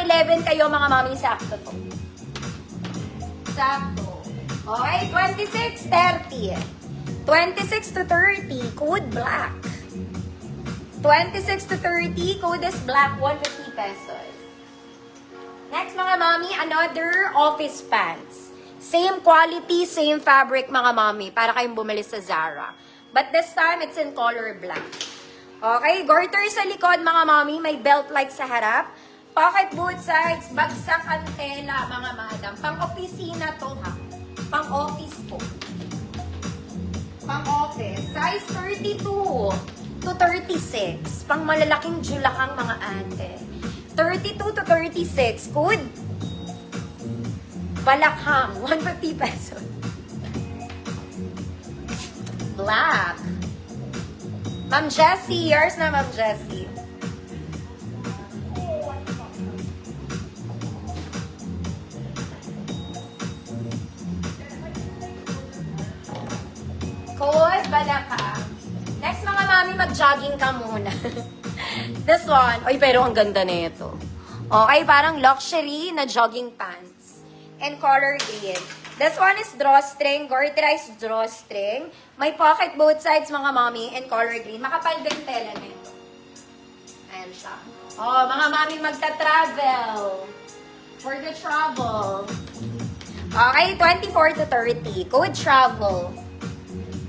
11 kayo mga mami, sakto to. Sakto. Okay, 26, 30. 26 to 30, code black. 26 to 30, code is black, 150 pesos. Next mga mami, another office pants. Same quality, same fabric mga mami, para kayong bumili sa Zara. But this time, it's in color black. Okay, garter sa likod mga mami, may belt like sa harap. Pocket both sides, bagsak ang tela mga madam. Pang-opisina to ha. Pang-office po. Pang-office. Size 32 to 36. Pang malalaking julakang mga ate. 32 to 36. Good. Balakhang. 150 pesos. Black. Ma'am Jessie. Yours na, Ma'am Jessie. Code, balaka. Next mga mami, mag-jogging ka muna. This one, oy pero ang ganda na ito. Okay, parang luxury na jogging pants. And color green. This one is drawstring, garterized drawstring. May pocket both sides mga mami and color green. Makapal din tela nito. Ayan siya. Oh, mga mami magta-travel. For the travel. Okay, 24 to 30. Code travel.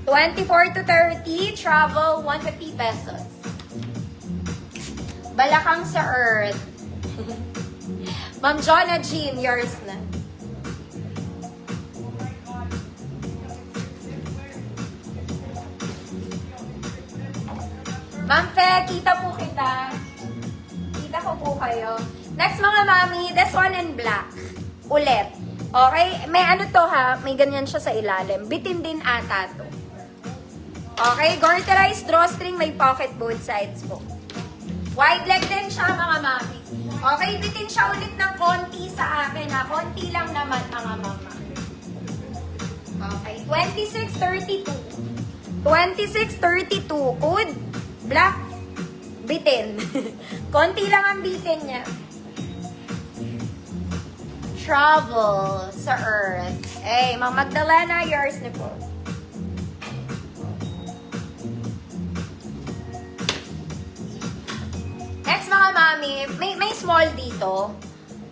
24 to 30, travel, 150 pesos. Balakang sa earth. Ma'am Jonna Jean, yours na. Ma'am Fe, kita po kita. Kita ko po kayo. Next mga mami, this one in black. Ulit. Okay? May ano to ha, may ganyan siya sa ilalim. Bitin din ata to. Okay, garterized drawstring, may pocket both sides po. Wide leg din siya mga mami. Okay, bitin siya ulit ng konti sa akin ha. Konti lang naman mga mama. Okay, 2632. 2632. Code black. Bitin. Konti lang ang bitin niya. Travel sa earth. Hey, Ma'am Magdalena, yours na po. Next mga mami, may small dito.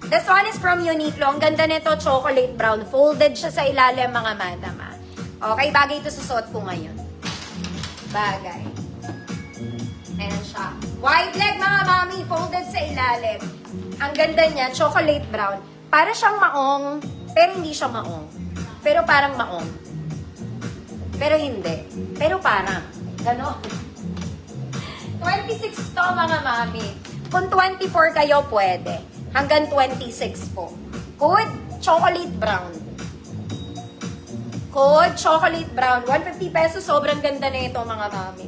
This one is from Uniqlo. Ang ganda nito, chocolate brown. Folded siya sa ilalim mga madam. Okay, bagay ito sa suot ko ngayon. Bagay. Ayan siya. Wide leg mga mami, folded sa ilalim. Ang ganda niya, chocolate brown. Para siyang maong, pero hindi siya maong. Pero parang maong. Pero hindi. Pero parang. Ganon. 26 to mga mami. Kung 24 kayo, pwede. Hanggang 26 po. Code, chocolate brown. Code, chocolate brown. 150 pesos, sobrang ganda na ito mga mami.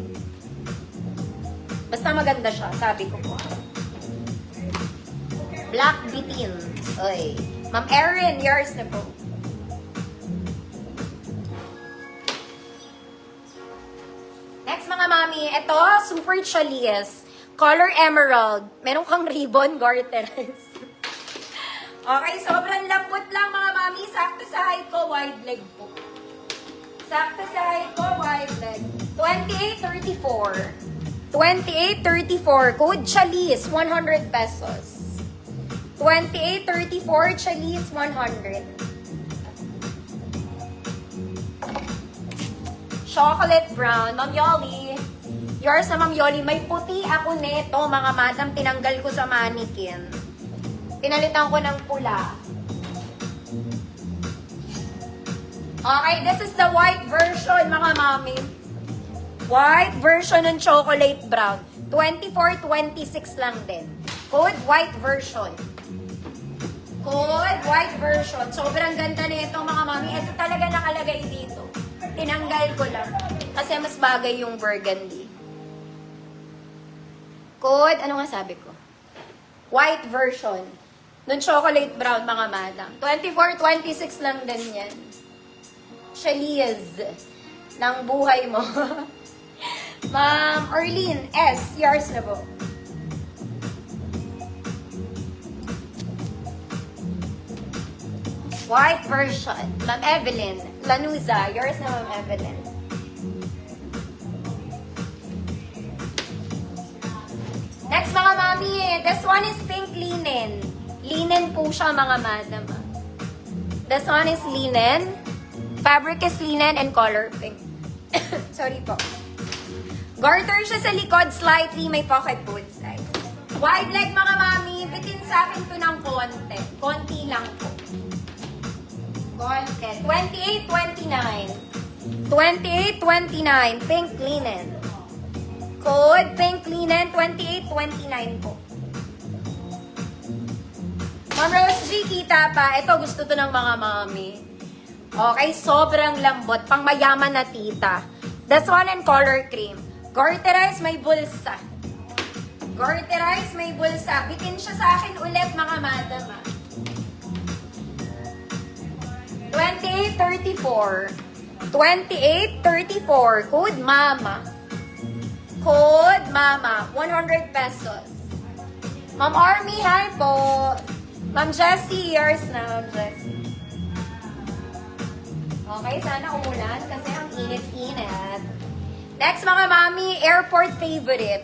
Basta maganda siya, sabi ko po. Black bitin. Oy. Ma'am Erin, yours na po. Next mga mami, ito, super chalies. Color emerald. Meron kang ribbon, garterized. Okay, sobrang lambot lang mga mami. Sakto sa height ko, wide leg po. Sakto sa height ko, wide leg. 28.34. 28.34. Code chalies, 100 pesos. 28.34, chalies, 100. Chocolate brown. Ma'am Yoli. Yours na Ma'am Yoli. May puti ako neto, mga madam. Tinanggal ko sa mannequin. Pinalitan ko ng pula. Okay, this is the white version, mga mami. White version ng chocolate brown. 24.26 lang din. Code white version. Code white version. Sobrang ganda na ito, mga mami. Ito talaga nakalagay dito. Tinanggal ko lang. Kasi mas bagay yung burgundy. Code, ano nga sabi ko? White version. Nung chocolate brown, mga madam. 24.26 lang din yan. Chalies ng buhay mo. Ma'am Orlene S. Yours na po. White version. Ma'am Evelyn. Lanuza. Yours na, Ma'am Evelyn. Next, mga mami. This one is pink linen. Linen po siya, mga madam. This one is linen. Fabric is linen and color pink. Sorry po. Garter siya sa likod, slightly may pocket both sides. Wide leg, mga mami. Bitin sa akin to ng konti. Konti lang po. Konti. 28.29. 28.29. Pink linen. Code pink linen. 28.29 po. Ma'am Rose G, kita pa. Ito, gusto to ng mga mami. Okay, sobrang lambot. Pang mayaman na tita. This one in color cream. Garterize, may bulsa. Garterize, may bulsa. Bitin siya sa akin ulit, mga madam. 28.34. 28.34. Code mama. Code mama. 100 pesos. Ma'am Army, hi po. Ma'am Jessie, yours na, Ma'am Jessie. Okay, sana umulan kasi ang init-init. Next, mga mami, airport favorite.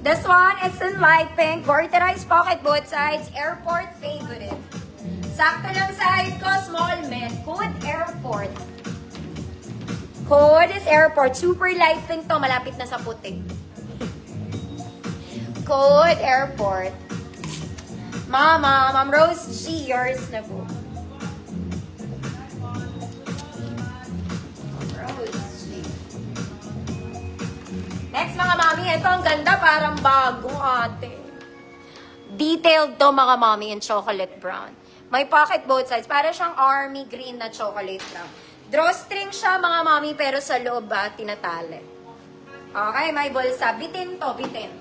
This one is in light pink, garterized pocket both sides, airport favorite. Sakto lang side ko, small men. Code airport. Code is airport. Super light pink to, malapit na sa puti. Code airport. Mama, Ma'am Rose G, yours na po. Rose G. Next, mga mami, ito ang ganda, parang bago, ate. Detailed to, mga mami, in chocolate brown. May pocket both sides. Para siyang army green na chocolate brown. Drawstring siya, mga mami, pero sa loob tinatali. Okay, may bulsa. Bitin to, bitin.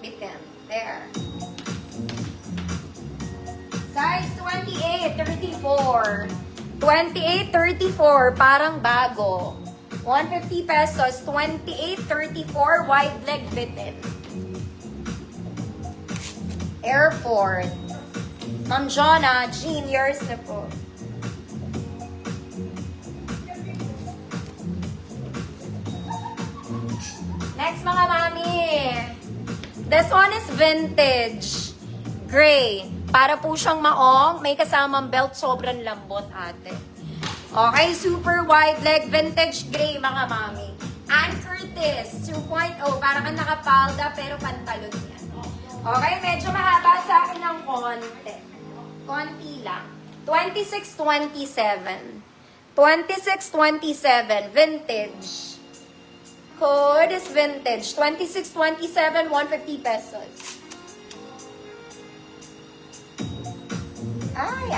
Bitin. There. Size 28, 34. 28, 34, parang bago. 150 pesos, 28, 34, wide leg bitin. Airport. Ma'am Jonna, Jean, yours na po. Next, mga mami. This one is vintage. Gray. Para po siyang maong. May kasamang belt. Sobrang lambot, ate. Okay, super wide leg. Vintage gray, mga mami. Ann Curtis, 2.0. Parang ang nakapalda, pero pantalon yan. Okay, medyo mahaba sa akin ng konti. Konti lang. 26.27. 26.27. Vintage. Code is vintage. 26.27, 150 pesos. Ay,